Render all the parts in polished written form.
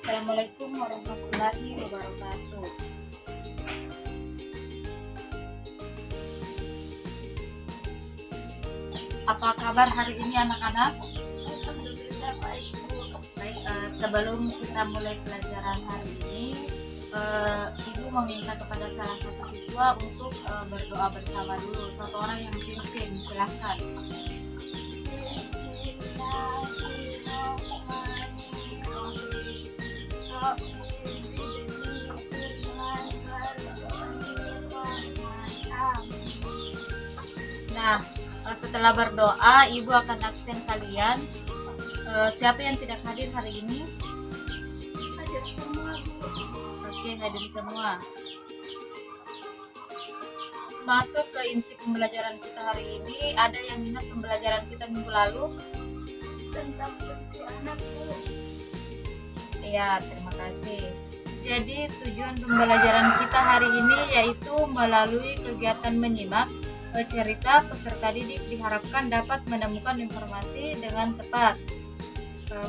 Assalamualaikum warahmatullahi wabarakatuh. Apa kabar hari ini anak-anak? Alhamdulillah baik Bu. Baik, sebelum kita mulai pelajaran hari ini, Ibu meminta kepada salah satu siswa untuk berdoa bersama dulu. Satu orang yang pimpin, silahkan. Nah, setelah berdoa, Ibu akan absen kalian. Siapa yang tidak hadir hari ini? Hadir semua Bu. Oke, hadir semua. Masuk ke inti pembelajaran kita hari ini. Ada yang ingat pembelajaran kita minggu lalu? Tentang usia anak Bu. Ya, terima kasih. Jadi tujuan pembelajaran kita hari ini yaitu melalui kegiatan menyimak cerita peserta didik diharapkan dapat menemukan informasi dengan tepat.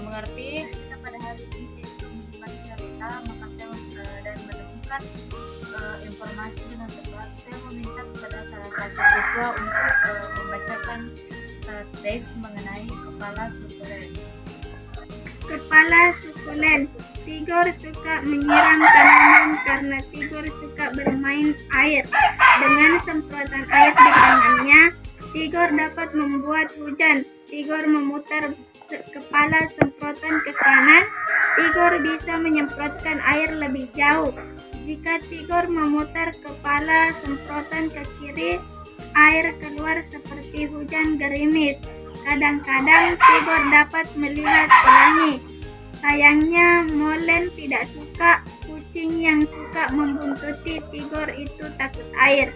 Mengerti? Kita pada hari ini yaitu menyimak cerita, maka saya dan menemukan informasi dengan tepat. Saya meminta kepada salah satu siswa untuk membacakan teks mengenai kepala sukulen. Kepala sukulen. Tigor suka menyiram tanaman karena Tigor suka bermain air. Dengan semprotan air di tangannya, Tigor dapat membuat hujan. Tigor memutar kepala semprotan ke kanan, Tigor bisa menyemprotkan air lebih jauh. Jika Tigor memutar kepala semprotan ke kiri, air keluar seperti hujan gerimis. Kadang-kadang Tigor dapat melihat pelangi. Sayangnya Molen tidak suka. Kucing yang suka membuntuti Tigor itu takut air.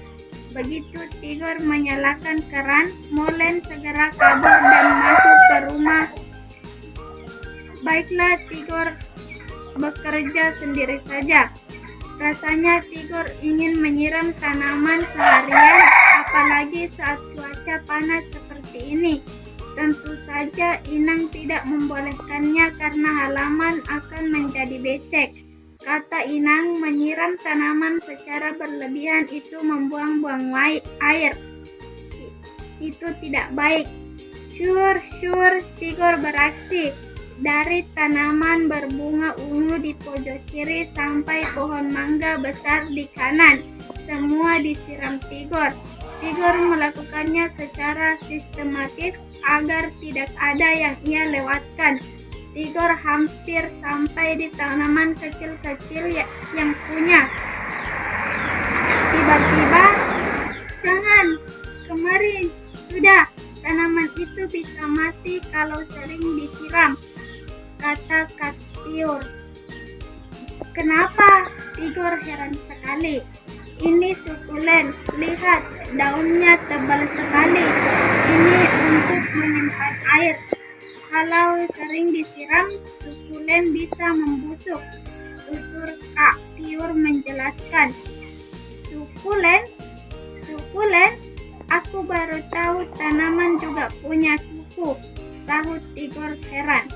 Begitu Tigor menyalakan keran, Molen segera kabur dan masuk ke rumah. Baiklah, Tigor bekerja sendiri saja. Rasanya Tigor ingin menyiram tanaman seharian, apalagi saat cuaca panas seperti ini. Tentu saja Inang tidak membolehkannya karena halaman akan menjadi becek. Kata Inang, menyiram tanaman secara berlebihan itu membuang-buang air. Itu tidak baik. Syur, Tigor beraksi. Dari tanaman berbunga ungu di pojok kiri sampai pohon mangga besar di kanan, semua disiram Tigor. Tigor melakukannya secara sistematis agar tidak ada yang ia lewatkan. Tigor hampir sampai di tanaman kecil-kecil yang punya. Tiba-tiba, jangan, kemarin, sudah, tanaman itu bisa mati kalau sering disiram, kata Katiur. Kenapa? Tigor heran sekali. Ini sukulen, lihat daunnya tebal sekali. Ini untuk menyimpan air. Kalau sering disiram, sukulen bisa membusuk. Tutur Kak Tiur menjelaskan. Sukulen? Aku baru tahu tanaman juga punya suku, sahut Tigor heran.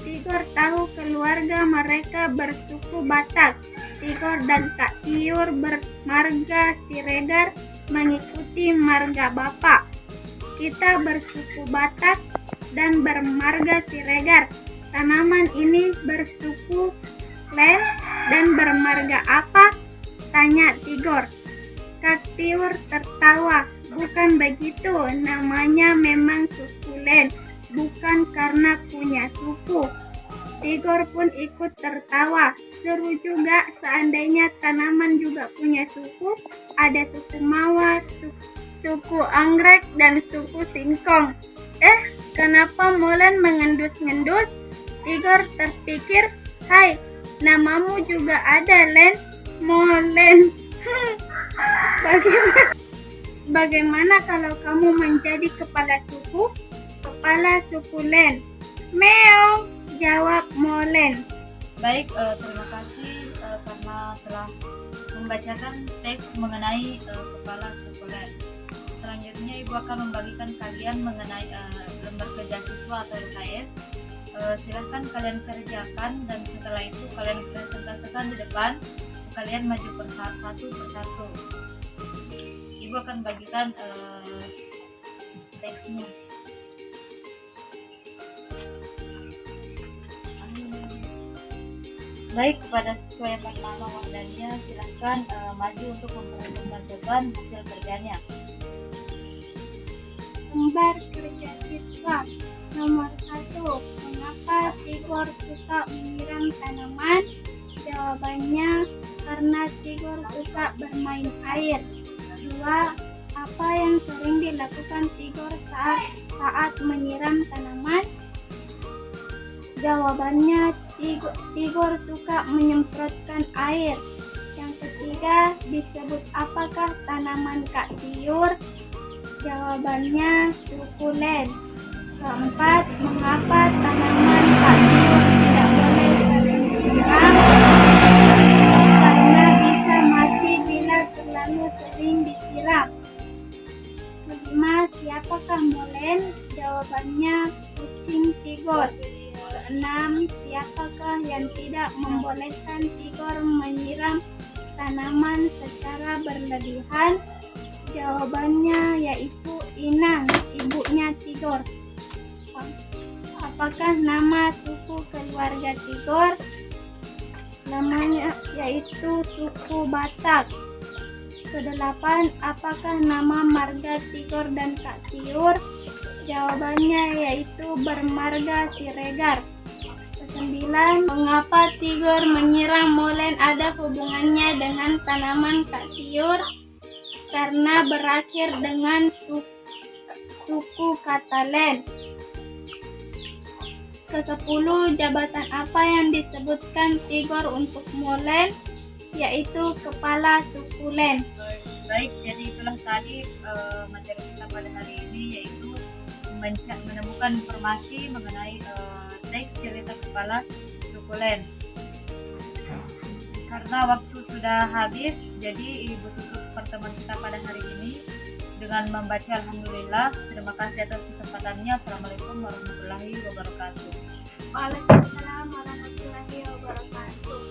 Tigor tahu keluarga mereka bersuku Batak. Tigor dan Kak Tiur bermarga Siregar mengikuti marga Bapak. Kita bersuku Batak dan bermarga Siregar. Tanaman ini bersuku Len dan bermarga apa? Tanya Tigor. Kak Tiur tertawa. Bukan begitu, namanya memang sukulen, bukan karena punya suku. Tigor pun ikut tertawa. Seru juga seandainya tanaman juga punya suku. Ada suku Mawar, suku Anggrek, dan suku Singkong. Kenapa Molen mengendus-ngendus? Tigor terpikir, hai, namamu juga ada, Len. Molen. Bagaimana kalau kamu menjadi kepala suku? Kepala suku Len. Meong, jawab Molen. Baik, terima kasih karena telah membacakan teks mengenai kepala sukulen. Selanjutnya Ibu akan membagikan kalian mengenai lembar kerja siswa atau LKS. silahkan kalian kerjakan, dan setelah itu kalian presentasikan di depan. Kalian maju satu persatu. Ibu akan bagikan teksnya. Baik, kepada siswa yang bernama Wardania, silahkan maju untuk mempresentasikan hasil kerjanya. Lembar kerja siswa nomor 1. Mengapa Tigor suka menyiram tanaman? Jawabannya karena Tigor suka bermain air. 2. Apa yang sering dilakukan Tigor saat menyiram tanaman? Jawabannya Tigor suka menyemprotkan air. Yang ketiga, disebut apakah tanaman Kak Tiur? Jawabannya sukulen. Keempat, mengapa tanaman Kak Tiur tidak boleh sering disiram? Karena bisa mati bila terlalu sering disiram. Kelima, siapakah molen? Jawabannya kucing Tigor. Keenam, siapakah yang tidak membolehkan Tigor menyiram tanaman secara berlebihan? Jawabannya yaitu Inang, ibunya Tigor. Apakah nama suku keluarga Tigor? Namanya yaitu suku Batak. Kedelapan, apakah nama marga Tigor dan Kak Tiur? Jawabannya yaitu bermarga Siregar. Kesembilan, mengapa Tigor menyiram molen ada hubungannya dengan tanaman Kak Tiur? Karena berakhir dengan suku kata len. Ke-10, jabatan apa yang disebutkan Tigor untuk molen? Yaitu kepala suku len. Baik, jadi itulah tadi materi kita pada hari ini, yaitu menemukan informasi mengenai teks cerita kepala suku len. Karena waktu sudah habis, jadi Ibu tutup pertemuan kita pada hari ini dengan membaca Alhamdulillah. Terima kasih atas kesempatannya. Assalamualaikum warahmatullahi wabarakatuh. Waalaikumsalam warahmatullahi wabarakatuh.